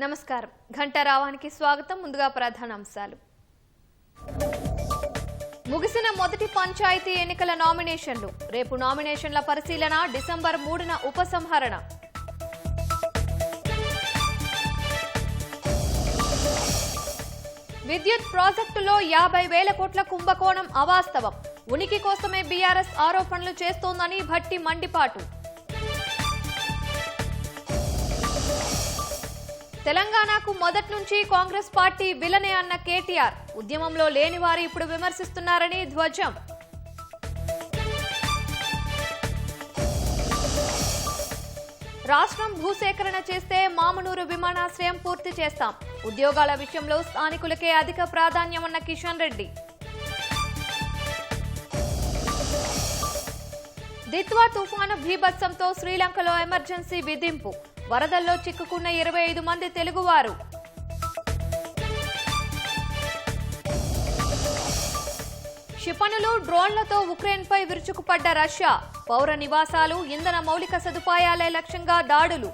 నమస్కారం. ఘంటారావానికి స్వాగతం. ముందుగా ప్రధానాంశాలు. ముగిసిన మొదటి పంచాయతీ ఎన్నికల నామినేషన్లు. రేపు నామినేషన్ల పరిశీలన. డిసెంబర్ 3న ఉపసంహరణ. విద్యుత్ ప్రాజెక్టులో 50,000 కోట్ల కుంభకోణం అవాస్తవం. ఉనికి కోసమే బీఆర్ఎస్ ఆరోపణలు చేస్తోందని భట్టి మండిపాటు. తెలంగాణకు మొదటి నుంచి కాంగ్రెస్ పార్టీ విలనే అన్న కేటీఆర్. ఉద్యమంలో లేని వారు ఇప్పుడు విమర్శిస్తున్నారని ధ్వజం. రాష్ట్రం భూసేకరణ చేస్తే మామనూరు విమానాశ్రయం పూర్తి చేస్తాం. ఉద్యోగాల విషయంలో స్థానికులకే అధిక ప్రాధాన్యమన్న కిషన్ రెడ్డి. దిత్వా తుఫాను భీభత్సంతో శ్రీలంకలో ఎమర్జెన్సీ విధింపు. వరదల్లో చిక్కుకున్న 25 మంది తెలుగువారు. క్షిపణులు, డ్రోన్లతో ఉక్రెయిన్పై విరుచుకుపడ్డ రష్యా. పౌర నివాసాలు, ఇంధన మౌలిక సదుపాయాలే లక్ష్యంగా దాడులు.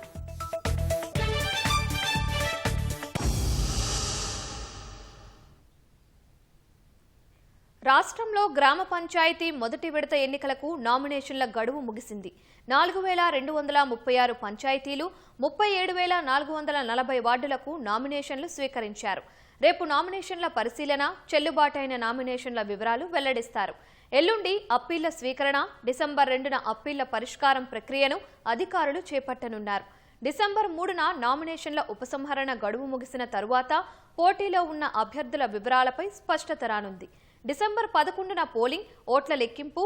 రాష్ట్రంలో గ్రామ పంచాయతీ మొదటి విడత ఎన్నికలకు నామినేషన్ల గడువు ముగిసింది. 4,236 పంచాయతీలు, 37,440 వార్డులకు నామినేషన్లు స్వీకరించారు. రేపు నామినేషన్ల పరిశీలన, చెల్లుబాటైన నామినేషన్ల వివరాలు వెల్లడిస్తారు. ఎల్లుండి అప్పీళ్ల స్వీకరణ, డిసెంబర్ 2న అప్పీళ్ల పరిష్కారం ప్రక్రియను అధికారులు చేపట్టనున్నారు. డిసెంబర్ 3న నామినేషన్ల ఉపసంహరణ గడువు ముగిసిన తరువాత పోటీలో ఉన్న అభ్యర్థుల వివరాలపై స్పష్టత రానుంది. డిసెంబర్ 11న పోలింగ్, ఓట్ల లెక్కింపు,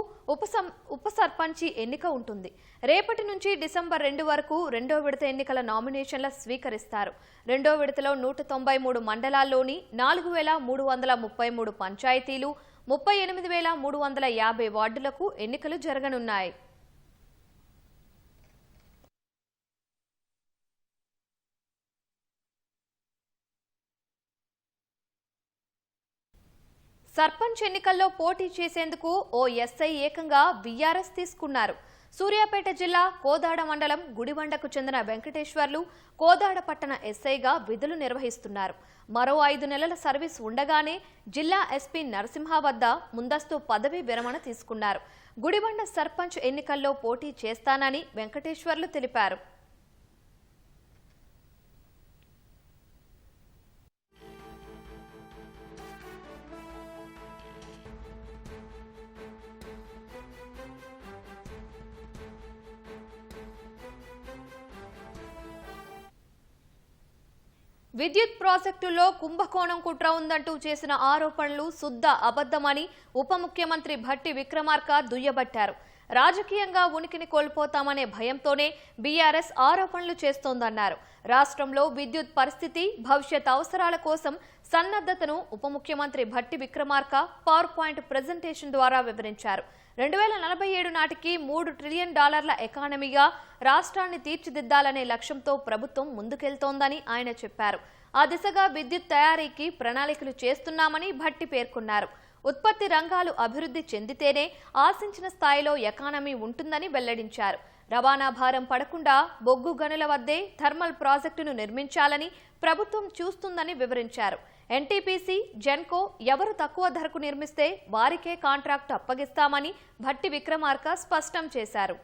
ఉప సర్పంచి ఎన్నిక ఉంటుంది. రేపటి నుంచి డిసెంబర్ 2 వరకు రెండో విడత ఎన్నికల నామినేషన్ల స్వీకరిస్తారు. రెండో విడతలో 193 మండలాల్లోని 4,333 పంచాయతీలు, 38,350 వార్డులకు ఎన్నికలు జరగనున్నాయి. సర్పంచ్ ఎన్నికల్లో పోటీ చేసేందుకు ఓ ఎస్ఐ ఏకంగా వీఆర్ఎస్ తీసుకున్నారు. సూర్యాపేట జిల్లా కోదాడ మండలం గుడిబండకు చెందిన వెంకటేశ్వర్లు కోదాడ పట్టణ ఎస్ఐగా విధులు నిర్వహిస్తున్నారు. మరో 5 నెలల సర్వీస్ ఉండగానే జిల్లా ఎస్పీ నరసింహ వద్ద ముందస్తు పదవీ విరమణ తీసుకున్నారు. గుడిబండ సర్పంచ్ ఎన్నికల్లో పోటీ చేస్తానని వెంకటేశ్వర్లు తెలిపారు. విద్యుత్ ప్రాజెక్టుల్లో కుంభకోణం కుట్ర ఉందంటూ చేసిన ఆరోపణలు శుద్ధ అబద్దమని ఉప ముఖ్యమంత్రి భట్టి విక్రమార్క దుయ్యబట్టారు. రాజకీయంగా ఉనికిని కోల్పోతామనే భయంతోనే బీఆర్ఎస్ ఆరోపణలు చేస్తోందన్నారు. రాష్ట్రంలో విద్యుత్ పరిస్థితి, భవిష్యత్ అవసరాల కోసం సన్నద్ధతను ఉప ముఖ్యమంత్రి Bhatti Vikramarka power point presentation ద్వారా వివరించారు. 2047 నాటికి $3 ట్రిలియన్ ఎకానమీగా రాష్ట్రాన్ని తీర్చిదిద్దాలనే లక్ష్యంతో ప్రభుత్వం ముందుకెళ్తోందని ఆయన చెప్పారు. ఆ దిశగా విద్యుత్ తయారీకి ప్రణాళికలు చేస్తున్నామని భట్టి పేర్కొన్నారు. ఉత్పత్తి రంగాలు అభివృద్ధి చెందితేనే ఆశించిన స్థాయిలో ఎకానమీ ఉంటుందని వెల్లడించారు. రవాణా భారం పడకుండా బొగ్గు గనుల వద్దే థర్మల్ ప్రాజెక్టును నిర్మించాలని ప్రభుత్వం చూస్తుందని వివరించారు. ఎన్టీపీసీ, జెన్కో ఎవరు తక్కువ ధరకు నిర్మిస్తే వారికే కాంట్రాక్టు అప్పగిస్తామని భట్టి విక్రమార్క స్పష్టం చేశారు.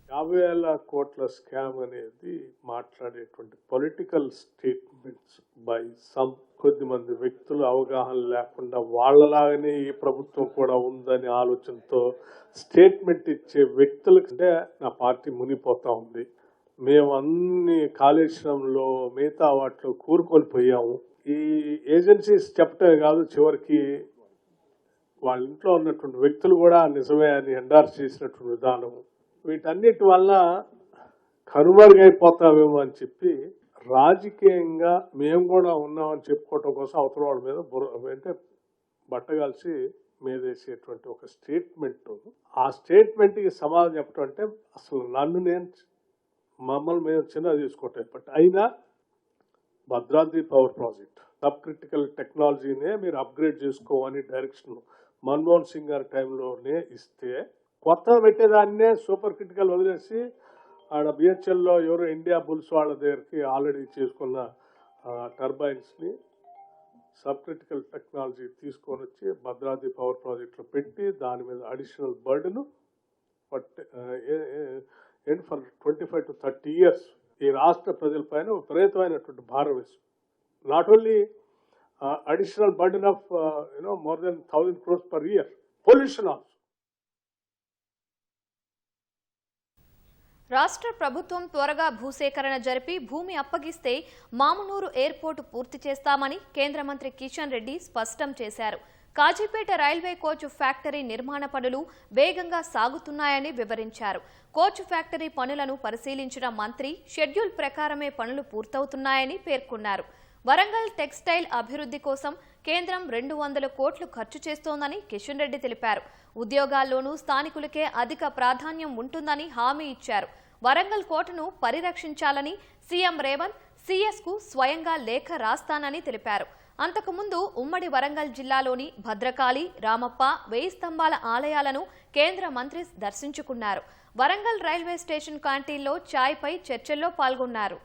50,000 కోట్ల స్కామ్ అనేది మాట్లాడేటువంటి పొలిటికల్ స్టేట్మెంట్స్ బై సమ్ కొద్దిమంది వ్యక్తులు అవగాహన లేకుండా వాళ్ళలాగానే ఈ ప్రభుత్వం కూడా ఉందనే ఆలోచనతో స్టేట్మెంట్ ఇచ్చే వ్యక్తులకంటే నా పార్టీ మునిపోతా ఉంది. మేము అన్ని కాళేశ్వరంలో మిగతా వాటిలో కూరుకొనిపోయాము. ఈ ఏజెన్సీస్ చెప్పటమే కాదు, చివరికి వాళ్ళ ఇంట్లో ఉన్నటువంటి వ్యక్తులు కూడా నిజమే అని ఎండార్స్ చేసినటువంటి విధానం, వీటన్నిటి వల్ల కనుమరుగైపోతామేమో అని చెప్పి రాజకీయంగా మేము కూడా ఉన్నామని చెప్పుకోవటం కోసం అవతల వాళ్ళ మీద అంటే బట్టగాల్సి మీదేసేటువంటి ఒక స్టేట్మెంట్. ఆ స్టేట్మెంట్కి సమాధానం చెప్పడం అంటే అసలు మమ్మల్ని మేము చిన్నగా తీసుకోవటం. బట్ అయినా Bhadradri power project sub critical టెక్నాలజీనే మీరు అప్గ్రేడ్ చేసుకోవని డైరెక్షన్ మన్మోహన్ సింగ్ గారి టైంలోనే ఇస్తే, కొత్త పెట్టేదాన్నే సూపర్ క్రిటికల్ వదిలేసి ఆడ బిహెచ్ఎల్లో ఎవరు ఇండియా బుల్స్ వాళ్ళ దగ్గరికి ఆల్రెడీ చేసుకున్న టర్బైన్స్ని సబ్ క్రిటికల్ టెక్నాలజీ తీసుకొని వచ్చి భద్రాద్రి పవర్ ప్రాజెక్ట్లో పెట్టి దాని మీద additional burden for 25 to 30 years ఈ రాష్ట్ర ప్రజలపైన విపరీతమైనటువంటి భారం వేస్తుంది. Not only additional burden of more than 1,000 crores per year. Pollution also. రాష్ట్ర ప్రభుత్వం త్వరగా భూసేకరణ జరిపి భూమి అప్పగిస్తే మామునూరు ఎయిర్పోర్టు పూర్తి చేస్తామని కేంద్ర మంత్రి కిషన్ రెడ్డి స్పష్టం చేశారు. కాజీపేట రైల్వే కోచ్ ఫ్యాక్టరీ నిర్మాణ పనులు వేగంగా సాగుతున్నాయని వివరించారు. కోచ్ ఫ్యాక్టరీ పనులను పరిశీలించిన మంత్రి షెడ్యూల్ ప్రకారమే పనులు పూర్తవుతున్నాయని పేర్కొన్నారు. వరంగల్ టెక్స్టైల్ అభివృద్ధి కోసం కేంద్రం 200 కోట్లు ఖర్చు చేస్తోందని కిషన్ రెడ్డి తెలిపారు. ఉద్యోగాల్లోనూ స్థానికులకే అధిక ప్రాధాన్యం ఉంటుందని హామీ ఇచ్చారు. వరంగల్ కోటను పరిరక్షించాలని సీఎం రేవంత్ సీఎస్కు స్వయంగా లేఖ రాస్తానని తెలిపారు. అంతకుముందు ఉమ్మడి వరంగల్ జిల్లాలోని భద్రకాళి, రామప్ప, 1000 స్తంభాల ఆలయాలను కేంద్ర మంత్రి దర్శించుకున్నారు. వరంగల్ రైల్వే స్టేషన్ క్యాంటీన్లో చాయ్పై చర్చల్లో పాల్గొన్నారు.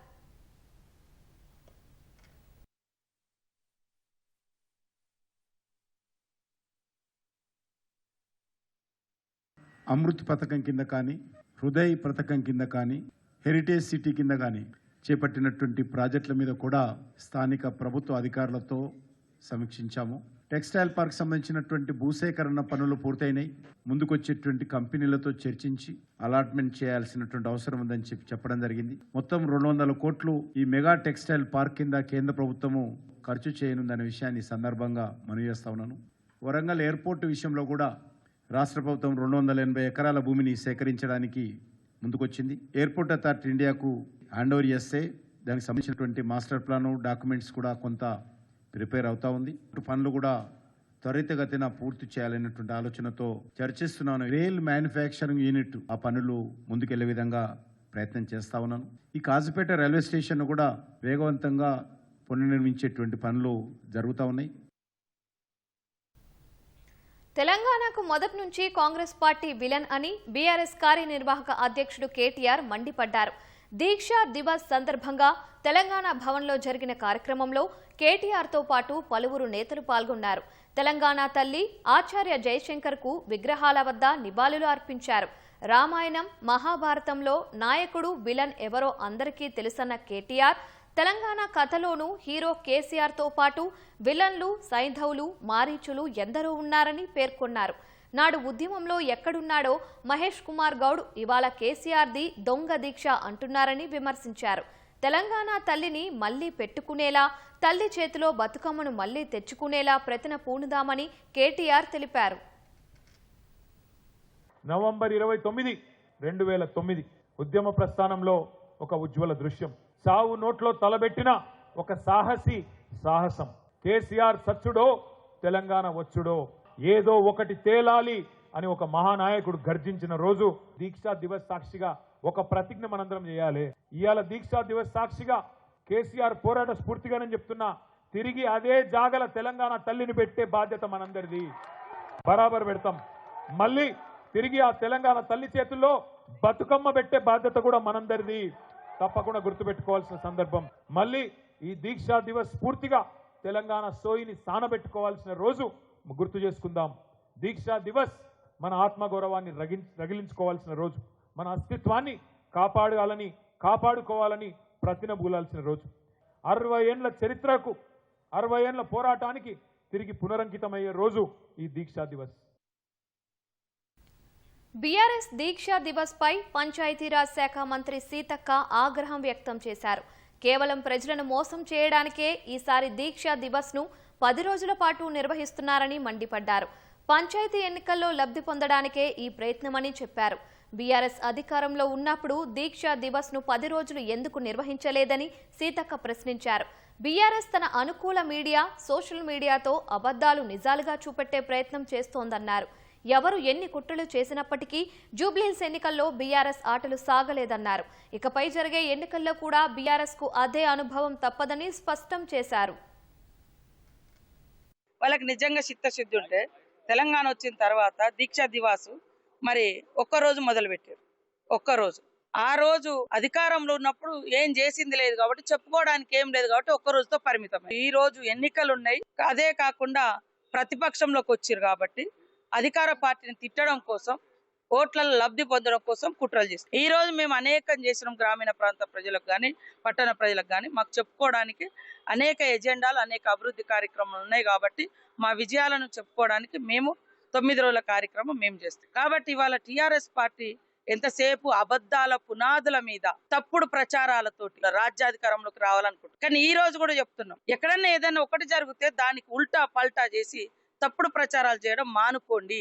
అమృత్ పథకం కింద కానీ, హృదయ్ పథకం కింద కానీ, హెరిటేజ్ సిటీ కింద కానీ చేపట్టినటువంటి ప్రాజెక్టుల మీద కూడా స్థానిక ప్రభుత్వ అధికారులతో సమీక్షించాము. టెక్స్టైల్ పార్క్ సంబంధించినటువంటి భూసేకరణ పనులు పూర్తయినాయి. ముందుకొచ్చేటువంటి కంపెనీలతో చర్చించి అలాట్మెంట్ చేయాల్సినటువంటి అవసరం ఉందని చెప్పడం జరిగింది. మొత్తం 200 కోట్లు ఈ మెగా టెక్స్టైల్ పార్క్ కింద కేంద్ర ప్రభుత్వము ఖర్చు చేయనుందనే విషయాన్ని సందర్భంగా మనవి చేస్తా ఉన్నాను. వరంగల్ ఎయిర్పోర్టు విషయంలో కూడా రాష్ట్ర ప్రభుత్వం 280 ఎకరాల భూమిని సేకరించడానికి ముందుకొచ్చింది. ఎయిర్పోర్ట్ అథారిటీ ఇండియాకు హ్యాండ్ ఓవర్ చేస్తే దానికి సంబంధించినటువంటి మాస్టర్ ప్లాన్ డాక్యుమెంట్స్ కూడా కొంత ప్రిపేర్ అవుతా ఉంది. పనులు కూడా త్వరితగతిన పూర్తి చేయాలనేటువంటి ఆలోచనతో చర్చిస్తున్నాను. రైల్ మ్యానుఫ్యాక్చరింగ్ యూనిట్ ఆ పనులు ముందుకెళ్లే విధంగా ప్రయత్నం చేస్తా ఉన్నాను. ఈ కాజీపేట రైల్వే స్టేషన్ కూడా వేగవంతంగా పునర్నిర్మించేటువంటి పనులు జరుగుతూ ఉన్నాయి. తెలంగాణకు మొదటి నుంచి కాంగ్రెస్ పార్టీ విలన్ అని బీఆర్ఎస్ కార్యనిర్వాహక అధ్యక్షుడు కేటీఆర్ మండిపడ్డారు. దీక్షా దివస్ సందర్భంగా తెలంగాణ భవన్లో జరిగిన కార్యక్రమంలో కేటీఆర్తో పాటు పలువురు నేతలు పాల్గొన్నారు. తెలంగాణ తల్లి ఆచార్య జయశంకర్కు విగ్రహాల వద్ద నివాళులు అర్పించారు. రామాయణం, మహాభారతంలో నాయకుడు విలన్ ఎవరో అందరికీ తెలుసన్న కేటీఆర్ తెలంగాణ కథలోనూ హీరో కేసీఆర్తో పాటు విలన్లు, సైంధవులు, మారీచులు ఎందరో ఉన్నారని పేర్కొన్నారు. నాడు ఉద్యమంలో ఎక్కడున్నాడో మహేష్ కుమార్ గౌడ్ ఇవాళ కేసీఆర్ది దొంగ దీక్ష అంటున్నారని విమర్శించారు. తెలంగాణ తల్లిని మళ్లీ పెట్టుకునేలా, తల్లి చేతిలో బతుకమ్మను మళ్లీ తెచ్చుకునేలా ప్రతిన పూనుదామని కేటీఆర్ తెలిపారు. నవంబర్ 29, 2009 ఉద్యమ ప్రస్థానంలో ఒక ఉజ్వల దృశ్యం. సావు నోట్లో తలబెట్టిన ఒక సాహసం. కేసీఆర్ సచ్చుడో తెలంగాణ వచ్చుడో ఏదో ఒకటి తేలాలి అని ఒక మహానాయకుడు గర్జించిన రోజు. దీక్షా దివస్ సాక్షిగా ఒక ప్రతిజ్ఞ మనందరం చేయాలి. ఇవాళ దీక్షా దివస్ సాక్షిగా కేసీఆర్ పోరాట స్ఫూర్తిగానే చెప్తున్నా, తిరిగి అదే జాగల తెలంగాణ తల్లిని పెట్టే బాధ్యత మనందరిది. బరాబర్ పెడతాం. మళ్ళీ తిరిగి ఆ తెలంగాణ తల్లి చేతుల్లో బతుకమ్మ పెట్టే బాధ్యత కూడా మనందరిది. తప్పకుండా గుర్తుపెట్టుకోవాల్సిన సందర్భం. మళ్ళీ ఈ దీక్షా దివస్ పూర్తిగా తెలంగాణ సోయిని సానబెట్టుకోవాల్సిన రోజు గుర్తు చేసుకుందాం. దీక్షా దివస్ మన ఆత్మగౌరవాన్ని రగిలించుకోవాల్సిన రోజు. మన అస్తిత్వాన్ని కాపాడుకోవాలని ప్రతినబూలాల్సిన రోజు. 60 ఏండ్ల చరిత్రకు, 60 ఏండ్ల పోరాటానికి తిరిగి పునరంకితమయ్యే రోజు ఈ దీక్షా దివస్. బీఆర్ఎస్ దీక్షా దివస్ పై పంచాయతీరాజ్ శాఖ మంత్రి సీతక్క ఆగ్రహం వ్యక్తం చేశారు. కేవలం ప్రజలను మోసం చేయడానికే ఈసారి దీక్షా దివస్ ను 10 రోజుల పాటు నిర్వహిస్తున్నారని మండిపడ్డారు. పంచాయతీ ఎన్నికల్లో లబ్ధి పొందడానికే ఈ ప్రయత్నమని చెప్పారు. బీఆర్ఎస్ అధికారంలో ఉన్నప్పుడు దీక్షా దివస్ ను 10 రోజులు ఎందుకు నిర్వహించలేదని సీతక్క ప్రశ్నించారు. బీఆర్ఎస్ తన అనుకూల మీడియా, సోషల్ మీడియాతో అబద్దాలు నిజాలుగా చూపెట్టే ప్రయత్నం చేస్తోందన్నారు. ఎవరు ఎన్ని కుట్రలు చేసినప్పటికీ జూబ్లీహిల్స్ ఎన్నికల్లో బీఆర్ఎస్ ఆటలు సాగలేదన్నారు. ఇకపై జరిగే ఎన్నికల్లో కూడా బీఆర్ఎస్ కు అదే అనుభవం తప్పదని స్పష్టం చేశారు. వాళ్ళకి నిజంగా చిత్తశుద్ధి ఉంటే తెలంగాణ వచ్చిన తర్వాత దీక్షా దివాసు మరి ఒక్కరోజు మొదలుపెట్టారు. ఒక్కరోజు ఆ రోజు అధికారంలో ఉన్నప్పుడు ఏం చేసింది లేదు కాబట్టి చెప్పుకోవడానికి ఏం లేదు కాబట్టి ఒక్క రోజుతో పరిమితం. ఈ రోజు ఎన్నికలు ఉన్నాయి, అదే కాకుండా ప్రతిపక్షంలోకి వచ్చారు కాబట్టి అధికార పార్టీని తిట్టడం కోసం, ఓట్లలో లబ్ధి పొందడం కోసం కుట్రలు చేస్తారు. ఈ రోజు మేము అనేకం చేసినాం, గ్రామీణ ప్రాంత ప్రజలకు కానీ పట్టణ ప్రజలకు కానీ. మాకు చెప్పుకోవడానికి అనేక ఎజెండాలు, అనేక అభివృద్ధి కార్యక్రమాలు ఉన్నాయి కాబట్టి మా విజయాలను చెప్పుకోవడానికి మేము 9 రోజుల కార్యక్రమం మేము చేస్తాం. కాబట్టి ఇవాళ టీఆర్ఎస్ పార్టీ ఎంతసేపు అబద్ధాల పునాదుల మీద తప్పుడు ప్రచారాలతోటి రాజ్యాధికారంలోకి రావాలనుకుంటున్నాం. కానీ ఈ రోజు కూడా చెప్తున్నాం, ఎక్కడన్నా ఏదైనా ఒకటి జరిగితే దానికి ఉల్టా పల్టా చేసి తప్పుడు ప్రచారాలు చేయడం మానుకోండి,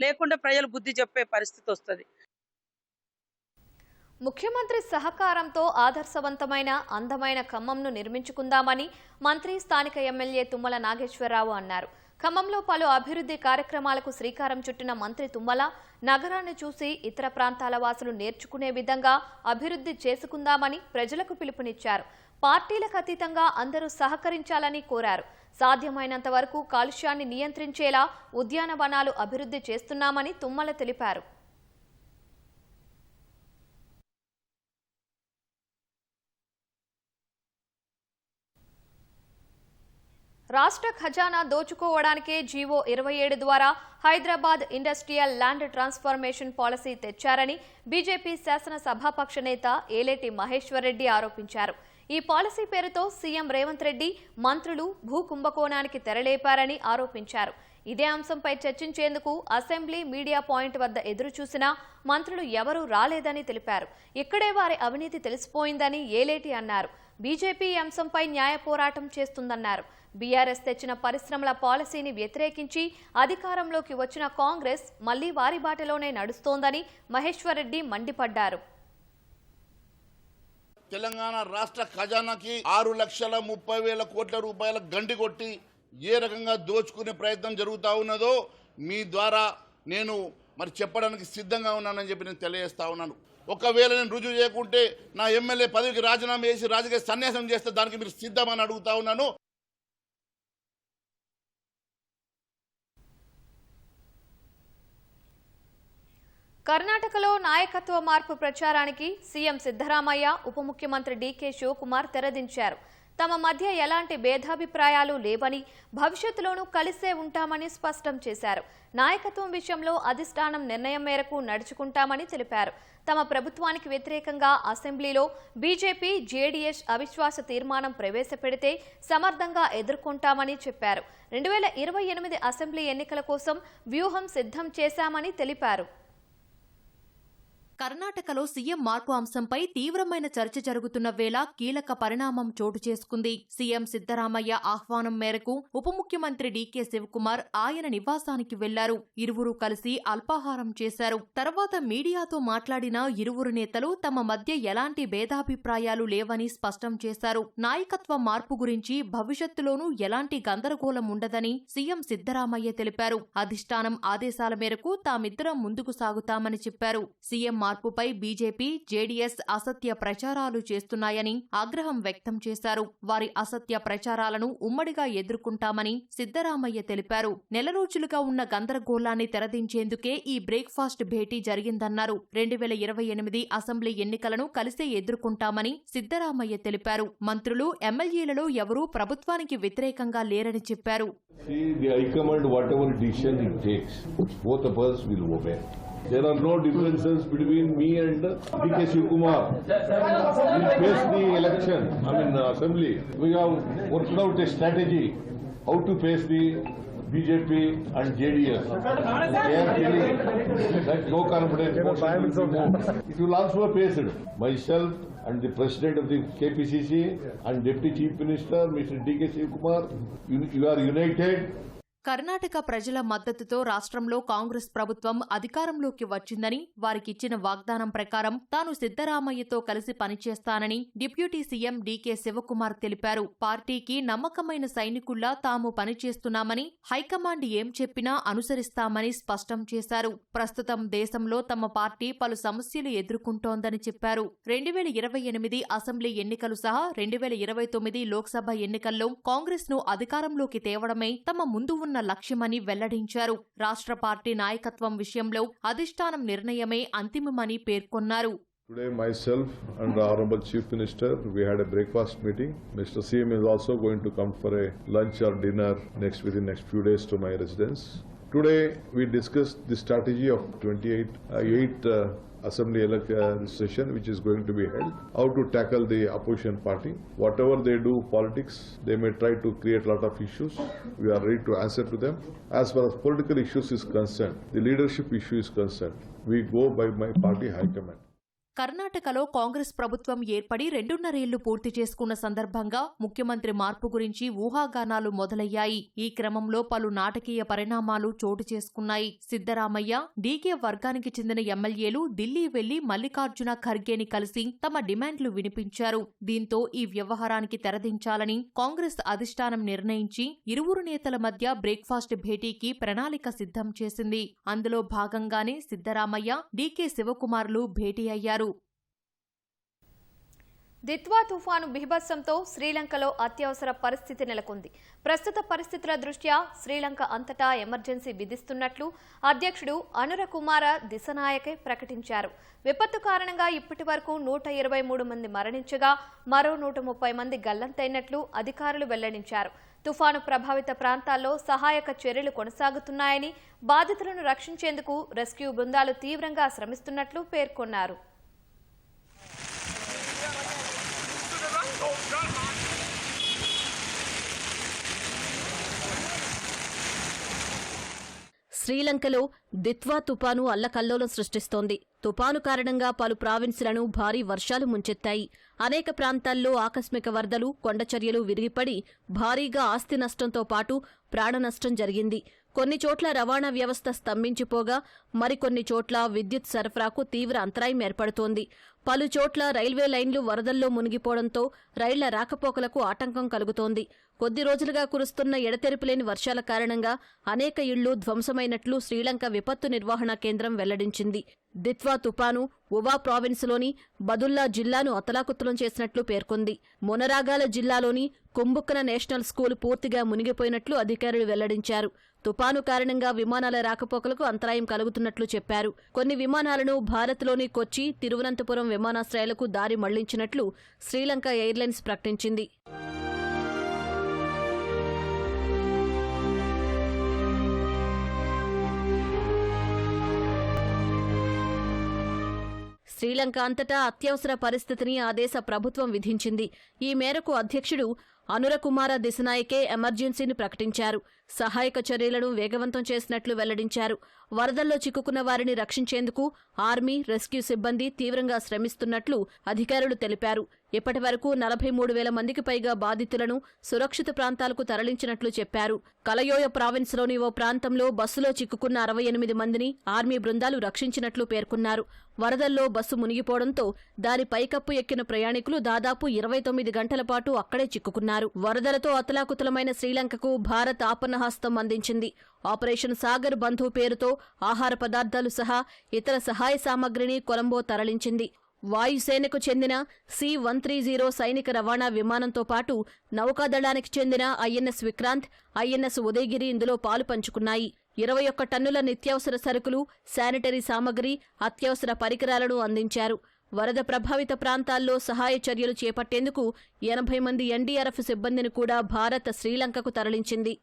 లేకుంటే ప్రజలు బుద్ధి చెప్పే పరిస్థితి వస్తుంది. ముఖ్యమంత్రి సహకారంతో ఆదర్శవంతమైన అందమైన ఖమ్మంను నిర్మించుకుందామని మంత్రి స్థానిక ఎమ్మెల్యే తుమ్మల నాగేశ్వరరావు అన్నారు. ఖమ్మంలో పలు అభివృద్ధి కార్యక్రమాలకు శ్రీకారం చుట్టిన మంత్రి తుమ్మల నగరాన్ని చూసి ఇతర ప్రాంతాల వాసులు నేర్చుకునే విధంగా అభివృద్ధి చేసుకుందామని ప్రజలకు పిలుపునిచ్చారు. పార్టీలకు అతీతంగా అందరూ సహకరించాలని కోరారు. సాధ్యమైనంత వరకు కాలుష్యాన్ని నియంత్రించేలా ఉద్యానవనాలు అభివృద్ధి చేస్తున్నామని తుమ్మల తెలిపారు. రాష్ట్ర ఖజానా దోచుకోవడానికే జీవో 27 ద్వారా Hyderabad industrial land transformation policy తెచ్చారని బీజేపీ శాసనసభాపక్ష నేత ఏలేటి మహేశ్వర్ రెడ్డి ఆరోపించారు. ఈ పాలసీ పేరుతో సీఎం రేవంత్ రెడ్డి మంత్రులు భూ కుంభకోణానికి తెరలేపారని ఆరోపించారు. ఇదే అంశంపై చర్చించేందుకు అసెంబ్లీ మీడియా పాయింట్ వద్ద ఎదురుచూసినా మంత్రులు ఎవరూ రాలేదని తెలిపారు. ఇక్కడే వారి అవినీతి తెలిసిపోయిందని ఏలేటి అన్నారు. బీజేపీ ఈ అంశంపై న్యాయ పోరాటం చేస్తుందన్నారు. బీఆర్ఎస్ తెచ్చిన పరిశ్రమల పాలసీని వ్యతిరేకించి అధికారంలోకి వచ్చిన కాంగ్రెస్ మళ్లీ వారి బాటలోనే నడుస్తోందని మహేశ్వర్ రెడ్డి మండిపడ్డారు. తెలంగాణ రాష్ట్ర ఖజానాకి 6,30,000 కోట్ల రూపాయల గండి కొట్టి ఏ రకంగా దోచుకునే ప్రయత్నం జరుగుతూ ఉన్నదో మీ ద్వారా నేను చెప్పడానికి సిద్ధంగా ఉన్నానని చెప్పి నేను తెలియజేస్తా ఉన్నాను. ఒకవేళ నేను రుజువు చేయకుంటే నా ఎమ్మెల్యే పదవికి రాజీనామా చేసి రాజకీయ సన్యాసం చేస్తే దానికి మీరు సిద్ధమని అడుగుతా ఉన్నాను. కర్ణాటకలో నాయకత్వ మార్పు ప్రచారానికి సీఎం సిద్ధరామయ్య, ఉప ముఖ్యమంత్రి డీకే శివకుమార్ తెరదించారు. తమ మధ్య ఎలాంటి భేదాభిప్రాయాలు లేవని, భవిష్యత్తులోనూ కలిసే ఉంటామని స్పష్టం చేశారు. నాయకత్వం విషయంలో అధిష్టానం నిర్ణయం మేరకు నడుచుకుంటామని తెలిపారు. తమ ప్రభుత్వానికి వ్యతిరేకంగా అసెంబ్లీలో బీజేపీ, జేడీఎస్ అవిశ్వాస తీర్మానం ప్రవేశపెడితే సమర్థంగా ఎదుర్కొంటామని చెప్పారు. 2028 అసెంబ్లీ ఎన్నికల కోసం వ్యూహం సిద్ధం చేశామని తెలిపారు. కర్ణాటకలో సీఎం మార్పు అంశంపై తీవ్రమైన చర్చ జరుగుతున్న వేళ కీలక పరిణామం చోటు చేసుకుంది. సీఎం సిద్ధరామయ్య ఆహ్వానం మేరకు ఉప ముఖ్యమంత్రి డీకే శివకుమార్ ఆయన నివాసానికి వెళ్లారు. ఇరువురు కలిసి అల్పాహారం చేశారు. తర్వాత మీడియాతో మాట్లాడిన ఇరువురు నేతలు తమ మధ్య ఎలాంటి భేదాభిప్రాయాలు లేవని స్పష్టం చేశారు. నాయకత్వ మార్పు గురించి భవిష్యత్తులోనూ ఎలాంటి గందరగోళం ఉండదని సీఎం సిద్ధరామయ్య తెలిపారు. అధిష్టానం ఆదేశాల మేరకు తామిద్దరం ముందుకు సాగుతామని చెప్పారు. సీఎం మార్పుపై బీజేపీ, జేడీఎస్ అసత్య ప్రచారాలు చేస్తున్నాయని ఆగ్రహం వ్యక్తం చేశారు. వారి అసత్య ప్రచారాలను ఉమ్మడిగా ఎదుర్కొంటామని సిద్ధరామయ్య తెలిపారు. నెల రోజులుగా ఉన్న గందరగోళాన్ని తెరదించేందుకే ఈ బ్రేక్ఫాస్ట్ భేటీ జరిగిందన్నారు. 2028 అసెంబ్లీ ఎన్నికలను కలిసే ఎదుర్కొంటామని సిద్ధరామయ్య తెలిపారు. మంత్రులు, ఎమ్మెల్యేలలో ఎవరూ ప్రభుత్వానికి వ్యతిరేకంగా లేరని చెప్పారు. There are no differences between me and D.K. Shivkumar. We face the election, assembly. We have worked out a strategy how to face the BJP and JDS. They are feeling that no confidence motion will be moved. It will also face it. Myself and the President of the KPCC and Deputy Chief Minister, Mr. D.K. Shivkumar, you are united. Karnataka ప్రజల మద్దతుతో రాష్ట్రంలో కాంగ్రెస్ ప్రభుత్వం అధికారంలోకి వచ్చిందని, వారికిచ్చిన వాగ్దానం ప్రకారం తాను సిద్ధరామయ్యతో కలిసి పనిచేస్తానని డిప్యూటీ సీఎం డీకే శివకుమార్ తెలిపారు. పార్టీకి నమ్మకమైన సైనికుల్లా తాము పనిచేస్తున్నామని, హైకమాండ్ ఏం చెప్పినా అనుసరిస్తామని స్పష్టం చేశారు. ప్రస్తుతం దేశంలో తమ పార్టీ పలు సమస్యలు ఎదుర్కొంటోందని చెప్పారు. 2028 అసెంబ్లీ ఎన్నికలు సహా 2029 లోక్సభ ఎన్నికల్లో కాంగ్రెస్ ను అధికారంలోకి తేవడమే తమ ముందు ఉన్న లక్ష్యమని వెల్లడించారు. రాష్ట్ర పార్టీ నాయకత్వం విషయంలో అధిష్టానం నిర్ణయమే అంతిమమని పేర్కొన్నారు. Today, myself and the Honorable Chief Minister, we had a breakfast meeting. Mr. CM is also going to come for a lunch or dinner within next few days to my residence. Today, we discussed the strategy of 8 Assembly session which is going to be held. How to tackle the opposition party. Whatever they do politics, they may try to create a lot of issues. We are ready to answer to them. As far as political issues is concerned, the leadership issue is concerned, we go by my party high command. కర్ణాటకలో కాంగ్రెస్ ప్రభుత్వం ఏర్పడి 2.5 ఏళ్లు పూర్తి చేసుకున్న సందర్భంగా ముఖ్యమంత్రి మార్పు గురించి ఊహాగానాలు మొదలయ్యాయి. ఈ క్రమంలో పలు నాటకీయ పరిణామాలు చోటు చేసుకున్నాయి. సిద్దరామయ్య, డీకే వర్గానికి చెందిన ఎమ్మెల్యేలు ఢిల్లీ వెళ్లి మల్లికార్జున ఖర్గేని కలిసి తమ డిమాండ్లు వినిపించారు. దీంతో ఈ వ్యవహారానికి తెరదించాలని కాంగ్రెస్ అధిష్టానం నిర్ణయించి ఇరువురు నేతల మధ్య బ్రేక్ఫాస్ట్ భేటీకి ప్రణాళిక సిద్ధం చేసింది. అందులో భాగంగానే సిద్దరామయ్య, డీకే శివకుమార్లు భేటీ అయ్యారు. దిత్వా తుఫాను బీభత్సంతో శ్రీలంకలో అత్యవసర పరిస్థితి నెలకొంది. ప్రస్తుత పరిస్థితుల దృష్ట్యా శ్రీలంక అంతటా ఎమర్జెన్సీ విధిస్తున్నట్లు అధ్యక్షుడు అనురకుమార దిశనాయకే ప్రకటించారు. విపత్తు కారణంగా ఇప్పటి వరకు 123 మంది మరణించగా మరో 130 మంది గల్లంతైనట్లు అధికారులు వెల్లడించారు. తుఫాను ప్రభావిత ప్రాంతాల్లో సహాయక చర్యలు కొనసాగుతున్నాయని, బాధితులను రక్షించేందుకు రెస్క్యూ బృందాలు తీవ్రంగా శ్రమిస్తున్నట్లు పేర్కొన్నారు. శ్రీలంకలో దిత్వా తుపాను అల్లకల్లోలం సృష్టిస్తోంది. తుపాను కారణంగా పలు ప్రావిన్సులను భారీ వర్షాలు ముంచెత్తాయి. అనేక ప్రాంతాల్లో ఆకస్మిక వరదలు, కొండచర్యలు విరిగిపడి భారీగా ఆస్తి నష్టంతో పాటు ప్రాణ నష్టం జరిగింది. కొన్ని చోట్ల రవాణా వ్యవస్థ స్తంభించిపోగా మరికొన్ని చోట్ల విద్యుత్ సరఫరాకు తీవ్ర అంతరాయం ఏర్పడుతోంది. పలు చోట్ల రైల్వే లైన్లు వరదల్లో మునిగిపోవడంతో రైళ్ల రాకపోకలకు ఆటంకం కలుగుతోంది. కొద్ది రోజులుగా కురుస్తున్న ఎడతెరిపిలేని వర్షాల కారణంగా అనేక ఇళ్లు ధ్వంసమైనట్లు శ్రీలంక విపత్తు నిర్వహణ కేంద్రం వెల్లడించింది. దిత్వా తుపాను ఉవా ప్రావిన్సులోని బదుల్లా జిల్లాను అతలాకుతలం చేసినట్లు పేర్కొంది. మొనరాగాల జిల్లాలోని కుంబుక్కన నేషనల్ స్కూల్ పూర్తిగా మునిగిపోయినట్లు అధికారులు వెల్లడించారు. తుపాను కారణంగా విమానాల రాకపోకలకు అంతరాయం కలుగుతున్నట్లు చెప్పారు. కొన్ని విమానాలను భారత్లోని కొచ్చి, తిరువనంతపురం విమానాశ్రయాలకు దారి మళ్లించినట్లు శ్రీలంక ఎయిర్లైన్స్ ప్రకటించింది. శ్రీలంక అంతటా అత్యవసర పరిస్థితిని ఆ దేశ ప్రభుత్వం విధించింది. ఈ మేరకు అధ్యక్షుడు అనురకుమార దిశనాయకే ఎమర్జెన్సీని ప్రకటించారు. సహాయక చర్యలను వేగవంతం చేసినట్లు వెల్లడించారు. వరదల్లో చిక్కుకున్న వారిని రక్షించేందుకు ఆర్మీ, రెస్క్యూ సిబ్బంది తీవ్రంగా శ్రమిస్తున్నట్లు అధికారులు తెలిపారు. ఇప్పటి వరకు 43,000 మందికి పైగా బాధితులను సురక్షిత ప్రాంతాలకు తరలించినట్లు చెప్పారు. కలయోయ ప్రావిన్స్లోని ఓ ప్రాంతంలో బస్సులో చిక్కుకున్న 68 మందిని ఆర్మీ బృందాలు రక్షించినట్లు పేర్కొన్నారు. వరదల్లో బస్సు మునిగిపోవడంతో దాని పైకప్పు ఎక్కిన ప్రయాణికులు దాదాపు 29 గంటల పాటు అక్కడే చిక్కుకున్నారు. వరదలతో అతలాకుతలమైన శ్రీలంకకు భారత్ ఆపన్నహస్తం అందించింది. ఆపరేషన్ సాగర్ బంధు పేరుతో ఆహార పదార్థాలు సహా ఇతర సహాయ సామగ్రిని కొలంబో తరలించింది. వాయుసేనకు చెందిన C-130 సైనిక రవాణా విమానంతో పాటు నౌకాదళానికి చెందిన INS విక్రాంత్, INS ఉదయగిరి ఇందులో పాలు పంచుకున్నాయి. 21 టన్నుల నిత్యావసర సరుకులు, శానిటరీ సామగ్రి, అత్యవసర పరికరాలను అందించారు. వరద ప్రభావిత ప్రాంతాల్లో సహాయ చర్యలు చేపట్టేందుకు 80 మంది NDRF సిబ్బందిని కూడా భారత్ శ్రీలంకకు తరలించింది.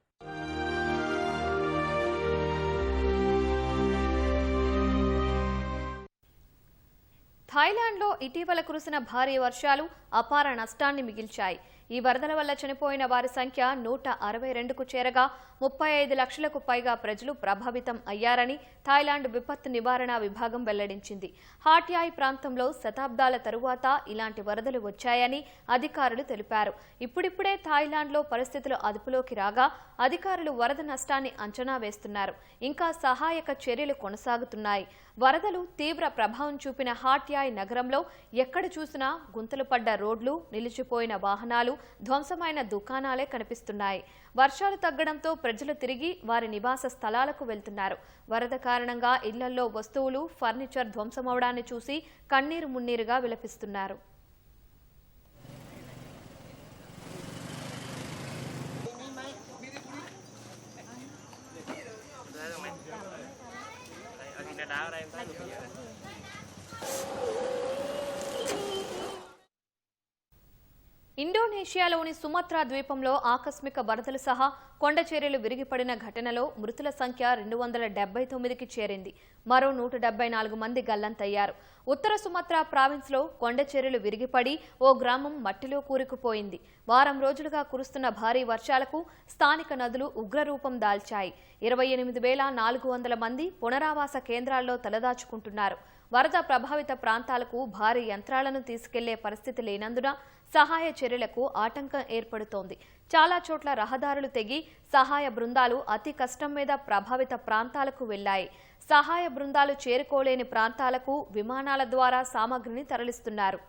థాయిలాండ్లో ఇటీవల కురిసిన భారీ వర్షాలు అపార నష్టాన్ని మిగిల్చాయి. ఈ వరదల వల్ల చనిపోయిన వారి సంఖ్య 162కు చేరగా 35 లక్షలకు పైగా ప్రజలు ప్రభావితం అయ్యారని థాయిలాండ్ విపత్తు నివారణ విభాగం వెల్లడించింది. హాట్యాయ్ ప్రాంతంలో శతాబ్దాల తరువాత ఇలాంటి వరదలు వచ్చాయని అధికారులు తెలిపారు. ఇప్పుడిప్పుడే థాయిలాండ్లో పరిస్థితులు అదుపులోకి రాగా అధికారులు వరద నష్టాన్ని అంచనా వేస్తున్నారు. ఇంకా సహాయక చర్యలు కొనసాగుతున్నాయి. వరదలు తీవ్ర ప్రభావం చూపిన హాట్యాయ్ నగరంలో ఎక్కడ చూసినా గుంతలు పడ్డ రోడ్లు, నిలిచిపోయిన వాహనాలు, ధ్వంసమైన దుకాణాలే కనిపిస్తున్నాయి. వర్షాలు తగ్గడంతో ప్రజలు తిరిగి వారి నివాస స్థలాలకు వెళ్తున్నారు. వరద కారణంగా ఇళ్లల్లో వస్తువులు, ఫర్నిచర్ ధ్వంసమవడాన్ని చూసి కన్నీరు మున్నీరుగా విలపిస్తున్నారు. ఇండోనేషియాలోని సుమత్రా ద్వీపంలో ఆకస్మిక వరదలు సహా కొండచర్యలు విరిగిపడిన ఘటనలో మృతుల సంఖ్య 279కి చేరింది. మరో 174 మంది గల్లంతయ్యారు. ఉత్తర సుమత్రా ప్రావిన్స్లో కొండచర్యలు విరిగిపడి ఓ గ్రామం మట్టిలో కూరుకుపోయింది. వారం రోజులుగా కురుస్తున్న భారీ వర్షాలకు స్థానిక నదులు ఉగ్రరూపం దాల్చాయి. 28,400 మంది పునరావాస కేంద్రాల్లో తలదాచుకుంటున్నారు. వరద ప్రభావిత ప్రాంతాలకు భారీ యంత్రాలను తీసుకెళ్లే పరిస్థితి లేనందున సహాయ చర్యలకు ఆటంకం ఏర్పడుతోంది. చాలా చోట్ల రహదారులు తెగి సహాయ బృందాలు అతి కష్టం మీద ప్రభావిత ప్రాంతాలకు వెళ్లాయి. సహాయ బృందాలు చేరుకోలేని ప్రాంతాలకు విమానాల ద్వారా సామగ్రిని తరలిస్తున్నారు.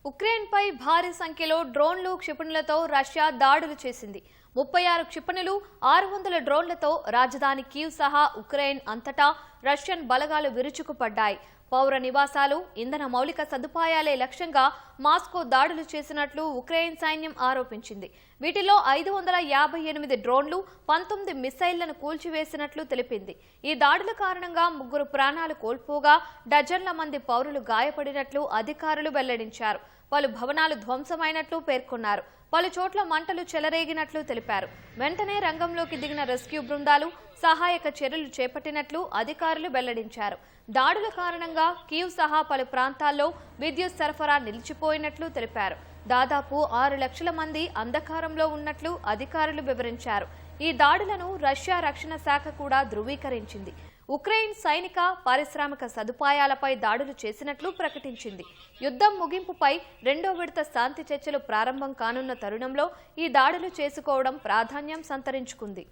ఉక్రెయిన్పై భారీ సంఖ్యలో డ్రోన్లు, క్షిపణులతో రష్యా దాడులు చేసింది. 36 క్షిపణులు, 600 డ్రోన్లతో రాజధాని కీవ్ సహా ఉక్రెయిన్ అంతటా రష్యన్ బలగాలు విరుచుకుపడ్డాయి. పౌర నివాసాలు, ఇంధన మౌలిక సదుపాయాలే లక్ష్యంగా మాస్కో దాడులు చేసినట్లు ఉక్రెయిన్ సైన్యం ఆరోపించింది. వీటిలో 558 డ్రోన్లు, 19 మిసైళ్లను కూల్చివేసినట్లు తెలిపింది. ఈ దాడుల కారణంగా 3 ప్రాణాలు కోల్పోగా డజన్ల మంది పౌరులు గాయపడినట్లు అధికారులు వెల్లడించారు. పలు భవనాలు ధ్వంసమైనట్లు పేర్కొన్నారు. పలు చోట్ల మంటలు చెలరేగినట్లు తెలిపారు. వెంటనే రంగంలోకి దిగిన రెస్క్యూ బృందాలు సహాయక చర్యలు చేపట్టినట్లు అధికారులు వెల్లడించారు. దాడుల కారణంగా కీవ్ సహా పలు ప్రాంతాల్లో విద్యుత్ సరఫరా నిలిచిపోయినట్లు తెలిపారు. దాదాపు 6 లక్షల మంది అంధకారంలో ఉన్నట్లు అధికారులు వివరించారు. ఈ దాడులను రష్యా రక్షణ శాఖ కూడా ధృవీకరించింది. ఉక్రెయిన్ సైనిక, పారిశ్రామిక సదుపాయాలపై దాడులు చేసినట్లు ప్రకటించింది. యుద్ధం ముగింపుపై 2వ విడత శాంతి చర్చలు ప్రారంభం కానున్న తరుణంలో ఈ దాడులు చేసుకోవడం ప్రాధాన్యం సంతరించుకుంది.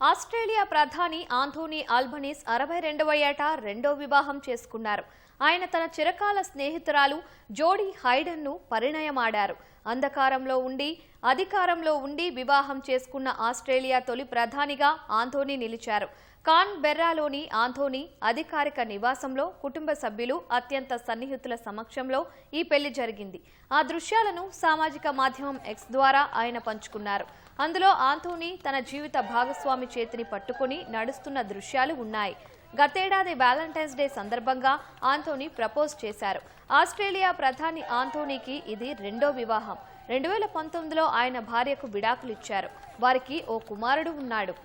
ఆస్ట్రేలియా ప్రధాని ఆంథోనీ ఆల్బనీస్ 62వ ఏట రెండో వివాహం చేసుకున్నారు. ఆయన తన చిరకాల స్నేహితురాలు జోడీ హైడెన్ను పరిణయమాడారు. అంధకారంలో ఉండి అధికారంలో ఉండి వివాహం చేసుకున్న ఆస్ట్రేలియా తొలి ప్రధానిగా ఆంథోనీ నిలిచారు. కాన్ బెర్రాలోని ఆంథోనీ అధికారిక నివాసంలో కుటుంబ సభ్యులు, అత్యంత సన్నిహితుల సమక్షంలో ఈ పెళ్లి జరిగింది. ఆ దృశ్యాలను సామాజిక మాధ్యమం ఎక్స్ ద్వారా ఆయన పంచుకున్నారు. అందులో ఆంథోనీ తన జీవిత భాగస్వామి చేతిని పట్టుకుని నడుస్తున్న దృశ్యాలు ఉన్నాయి. గతేడాది వ్యాలంటైన్స్ డే సందర్భంగా ఆంథోనీ ప్రపోజ్ చేశారు. ఆస్ట్రేలియా ప్రధాని ఆంథోనీకి ఇది రెండో వివాహం. 2019లో ఆయన భార్యకు విడాకులిచ్చారు. వారికి ఓ కుమారుడు ఉన్నాడు.